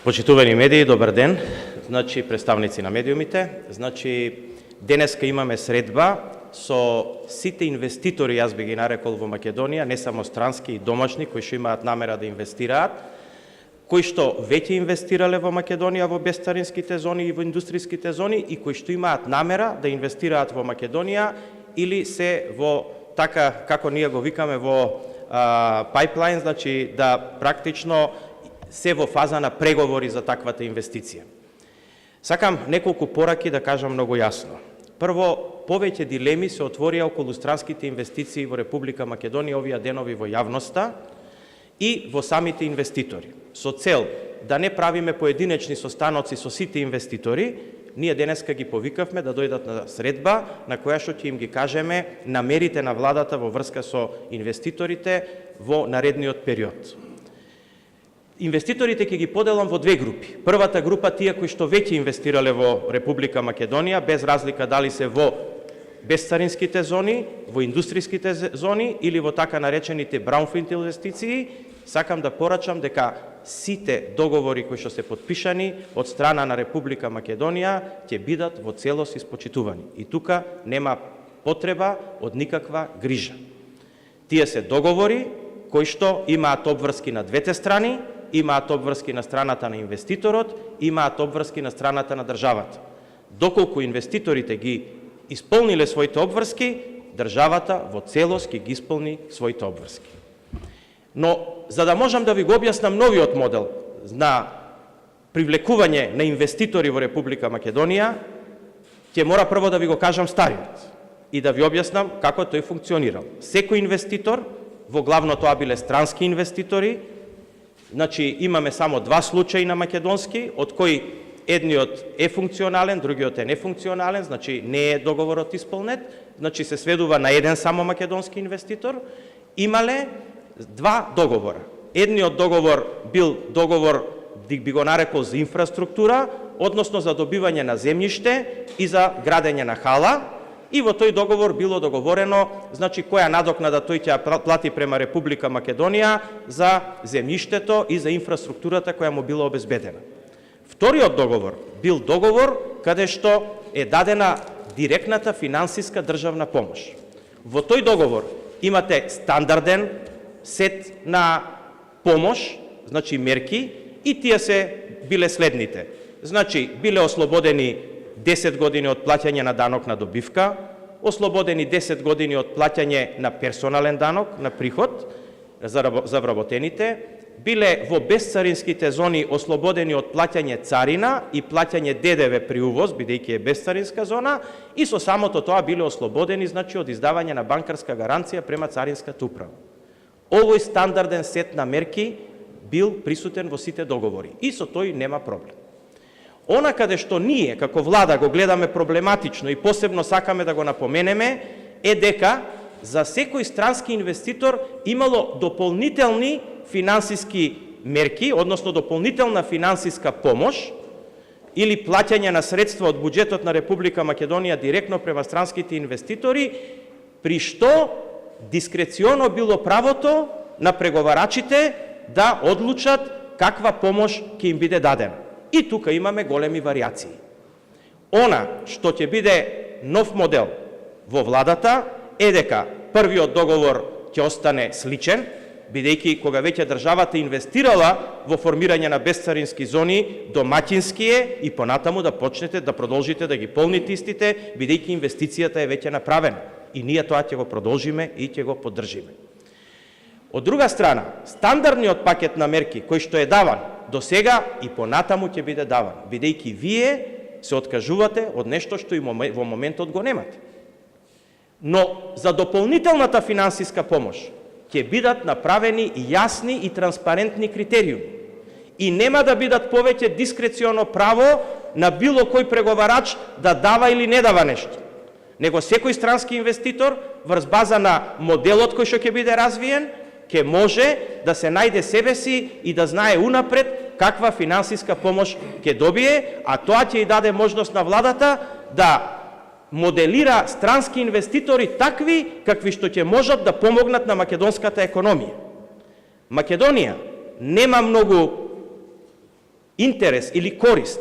Почитувани медии, добар ден. Представници на медиумите. Денеска имаме средба со сите инвеститори, јас би ги нарекол во Македонија, не само странски и домашни, кои што имаат намера да инвестираат, кои што веќе инвестирале во Македонија во бесцаринските зони и во индустријските зони и кои што имаат намера да инвестираат во Македонија или се во така како ние го викаме во пайплайн, да практично се во фаза на преговори за таквата инвестиција. Сакам неколку пораки да кажам многу јасно. Прво, повеќе дилеми се отворија околу странските инвестиции во Република Македонија овие денови во јавноста и во самите инвеститори. Со цел да не правиме поединечни состаноци со сите инвеститори, ние денеска ги повикавме да дојдат на средба на која што ќе им ги кажеме намерите на владата во врска со инвеститорите во наредниот период. Инвеститорите ќе ги поделам во две групи. Првата група тие кои што веќе инвестирале во Република Македонија, без разлика дали се во бесцаринските зони, во индустријските зони или во така наречените браунфилд инвестиции, сакам да порачам дека сите договори кои што се потпишани од страна на Република Македонија ќе бидат во целост испочитувани. И тука нема потреба од никаква грижа. Тие се договори кои што имаат обврски на двете страни, имаат обврски на страната на инвеститорот, имаат обврски на страната на државата. Доколку инвеститорите ги исполниле своите обврски, државата во целост ќе ги исполни своите обврски. Но, за да можам да ви го објаснам новиот модел на привлекување на инвеститори во Република Македонија, ќе мора прво да ви го кажам стариот и да ви објаснам како тој функционирал. Секој инвеститор, во главно тоа биле странски инвеститори, имаме само два случаи на македонски, од кои едниот е функционален, другиот е нефункционален, не е договорот исполнет, се сведува на еден само македонски инвеститор, имале два договора. Едниот договор бил договор, би го нарекол, за инфраструктура, односно за добивање на земјиште и за градење на хала, и во тој договор било договорено која надокнада тој ќе плати према Република Македонија за земјиштето и за инфраструктурата која му била обезбедена. Вториот договор бил договор каде што е дадена директната финансиска државна помош. Во тој договор имате стандарден сет на помош, мерки, и тие се биле следните. Биле ослободени 10 години од плаќање на данок на добивка, ослободени 10 години од плаќање на персонален данок на приход за вработените, биле во бесцаринските зони ослободени од плаќање царина и плаќање ДДВ при увоз, бидејќи е бесцаринска зона, и со самото тоа биле ослободени од издавање на банкарска гаранција према царинската управа. Овој стандарден сет на мерки бил присутен во сите договори и со тој нема проблем. Она каде што ние, како влада, го гледаме проблематично и посебно сакаме да го напоменеме, е дека за секој странски инвеститор имало дополнителни финансиски мерки, односно дополнителна финансиска помош или плаќање на средства од буџетот на Република Македонија директно према странските инвеститори, при што дискреционо било правото на преговарачите да одлучат каква помош ќе им биде дадена. И тука имаме големи вариации. Она што ќе биде нов модел во владата е дека првиот договор ќе остане сличен, бидејќи кога веќе државата инвестирала во формирање на бесцарински зони, домаќински е и понатаму да почнете да продолжите да ги полните истите, бидејќи инвестицијата е веќе направена. И ние тоа ќе го продолжиме и ќе го поддржиме. Од друга страна, стандардниот пакет на мерки кој што е даван до сега и понатаму ќе биде даван, бидејќи вие се откажувате од нешто што и во моментот го немате. Но за дополнителната финансиска помош ќе бидат направени јасни и транспарентни критериуми и нема да бидат повеќе дискреционо право на било кој преговарач да дава или не дава нешто, него секој странски инвеститор врз база на моделот кој што ќе биде развиен ќе може да се најде себе си и да знае унапред каква финансиска помош ќе добие, а тоа ќе и даде можност на владата да моделира странски инвеститори такви какви што ќе можат да помогнат на македонската економија. Македонија нема многу интерес или корист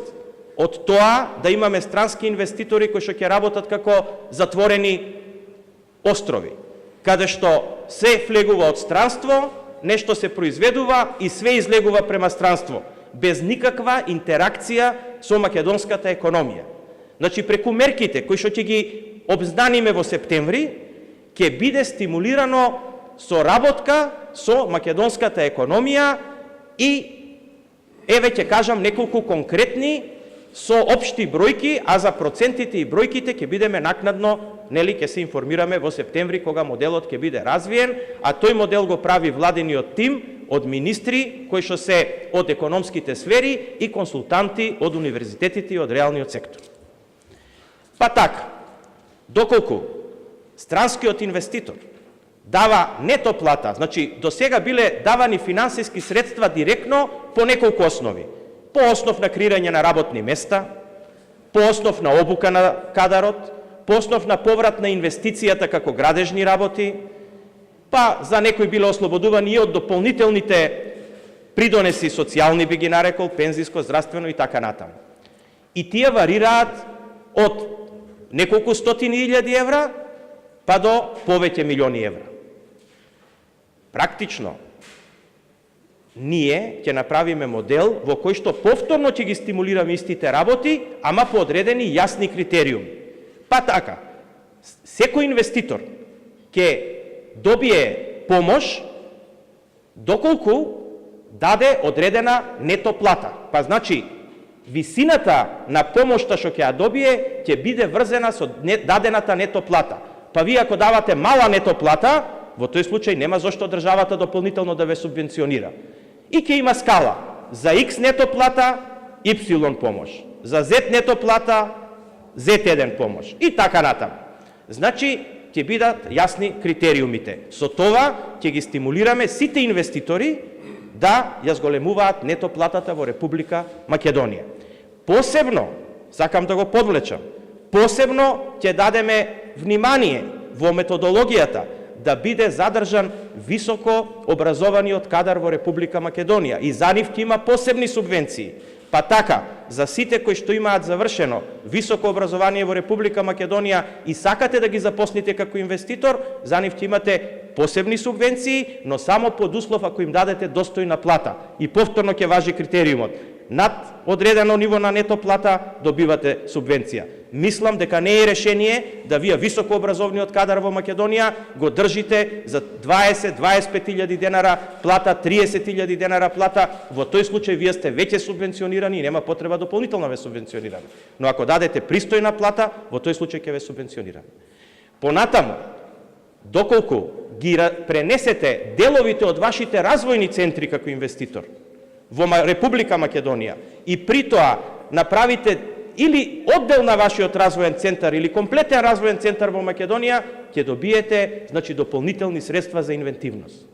од тоа да имаме странски инвеститори кои што ќе работат како затворени острови, каде што се влегува од странство, нешто се произведува и све излегува према странство, без никаква интеракција со македонската економија. Значи, преку мерките кои што ќе ги обзнаниме во септември, ќе биде стимулирано соработка со македонската економија и, еве ќе кажам неколку конкретни со општи бројки, а за процентите и бројките ќе бидеме накнадно, нели, ќе се информираме во септември кога моделот ќе биде развиен, а тој модел го прави владиниот тим од министри кои што се од економските сфери и консултанти од универзитетите и од реалниот сектор. Па така, доколку странскиот инвеститор дава нето плата, значи до сега биле давани финансиски средства директно по неколку основи. По основ на креирање на работни места, по основ на обука на кадарот, по основ на поврат на инвестицијата како градежни работи, па за некои биле ослободувани и од дополнителните придонеси социјални, би ги нарекол, пензиско, здравствено и така натаму. И тие варираат од неколку стотини илјади евра, па до повеќе милиони евра. Практично, ние ќе направиме модел во кој што повторно ќе ги стимулираме истите работи, ама по одредени јасни критериуми. Па така, секој инвеститор ќе добие помош доколку даде одредена нето плата. Па значи, висината на помошта што ќе ја добие ќе биде врзена со дадената нето плата. Па вие ако давате мала нето плата, во тој случај нема зошто државата дополнително да ве субвенционира. И ќе има скала. За X нето плата, Y помош. За Z нето плата, Z1 помош. И така натаму. Значи, ќе бидат јасни критериумите. Со това ќе ги стимулираме сите инвеститори да ја зголемуваат нето платата во Република Македонија. Посебно, сакам да го подвлечам, посебно ќе дадеме внимание во методологијата да биде задржан високо образованиот кадар во Република Македонија и за нив ќе има посебни субвенции. Па така, за сите кои што имаат завршено високо образование во Република Македонија и сакате да ги запослите како инвеститор, за нив ќе имате посебни субвенции, но само под услов ако им дадете достојна плата. И повторно ќе важи критериумот. Над одредено ниво на нето плата добивате субвенција. Мислам дека не е решение да вие високообразовниот кадар во Македонија го држите за 20-25.000 денара плата, 30.000 денара плата. Во тој случај вие сте веќе субвенционирани и нема потреба дополнително ве субвенционираме. Но ако дадете пристојна плата, во тој случај ќе ве субвенционираме. Понатаму, доколку ги пренесете деловите од вашите развојни центри како инвеститор во Република Македонија и при тоа направите или оддел на вашиот развоен центар или комплетен развоен центар во Македонија, ќе добиете, значи, дополнителни средства за инвентивност.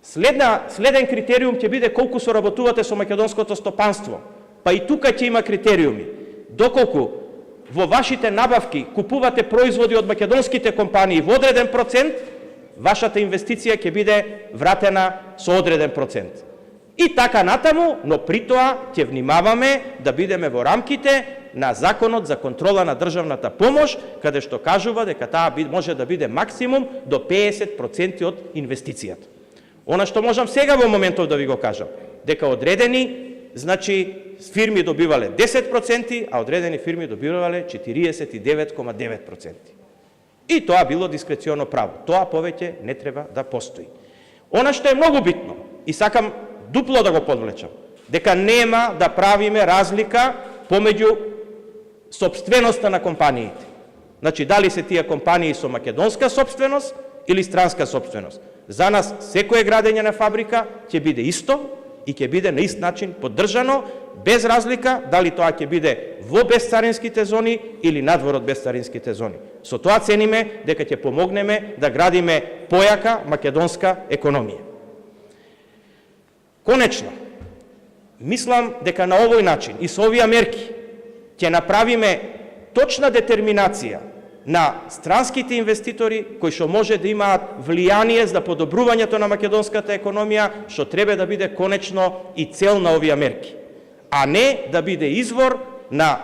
Следен критериум ќе биде колку соработувате со македонското стопанство. Па и тука ќе има критериуми. Доколку во вашите набавки купувате производи од македонските компании во одреден процент, вашата инвестиција ќе биде вратена со одреден процент. И така натаму, но при тоа ќе внимаваме да бидеме во рамките на Законот за контрола на државната помош, каде што кажува дека таа може да биде максимум до 50% од инвестицијата. Она што можам сега во моментов да ви го кажам, дека одредени, значи, фирми добивале 10%, а одредени фирми добивале 49,9%. И тоа било дискреционо право. Тоа повеќе не треба да постои. Она што е многу битно, и сакам дупло да го подвлечам, дека нема да правиме разлика помеѓу собственоста на компаниите. Значи, дали се тие компании со македонска собственост или странска собственост. За нас секое градење на фабрика ќе биде исто и ќе биде на ист начин поддржано, без разлика дали тоа ќе биде во бесцаринските зони или надвор од бесцаринските зони. Со тоа цениме дека ќе помогнеме да градиме појака македонска економија. Конечно, мислам дека на овој начин и со овие мерки ќе направиме точна детерминација на странските инвеститори кои што може да имаат влијание за подобрувањето на македонската економија, што треба да биде конечно и цел на овие мерки, а не да биде извор на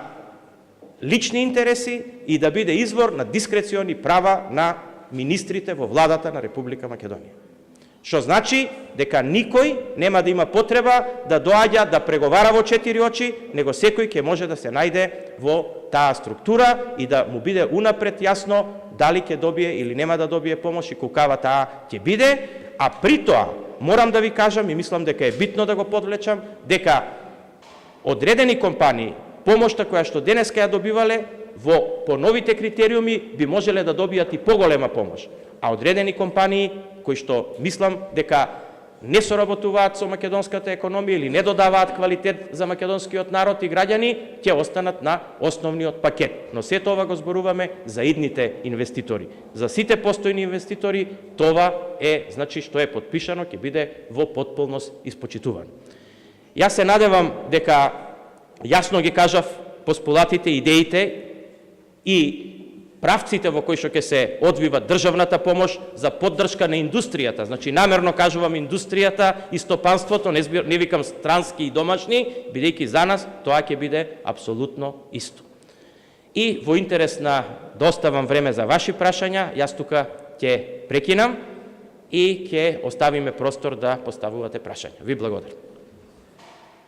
лични интереси и да биде извор на дискрециони права на министрите во владата на Република Македонија. Што значи дека никој нема да има потреба да доаѓа да преговара во четири очи, него секој ќе може да се најде во таа структура и да му биде унапред јасно дали ќе добие или нема да добие помош и колкава таа ќе биде, а при тоа морам да ви кажам и мислам дека е битно да го подвлечам, дека одредени компании помошта која што денеска ја добивале по новите критериуми би можеле да добијат и поголема помош, а одредени компании кои што мислам дека не соработуваат со македонската економија или не додаваат квалитет за македонскиот народ и граѓани, ќе останат на основниот пакет. Но сето ова го зборуваме за идните инвеститори. За сите постојни инвеститори това е, значи, што е подпишано, ќе биде во потполност испочитувано. Јас се надевам дека јасно ги кажав постулатите, идеите и правците во кои што ќе се одвива државната помош за поддршка на индустријата. Значи, намерно кажувам индустријата и стопанството, не викам странски и домашни, бидејќи за нас тоа ќе биде апсолутно исто. И во интерес на да оставам време за ваши прашања, јас тука ќе прекинам и ќе оставиме простор да поставувате прашања. Ви благодарам.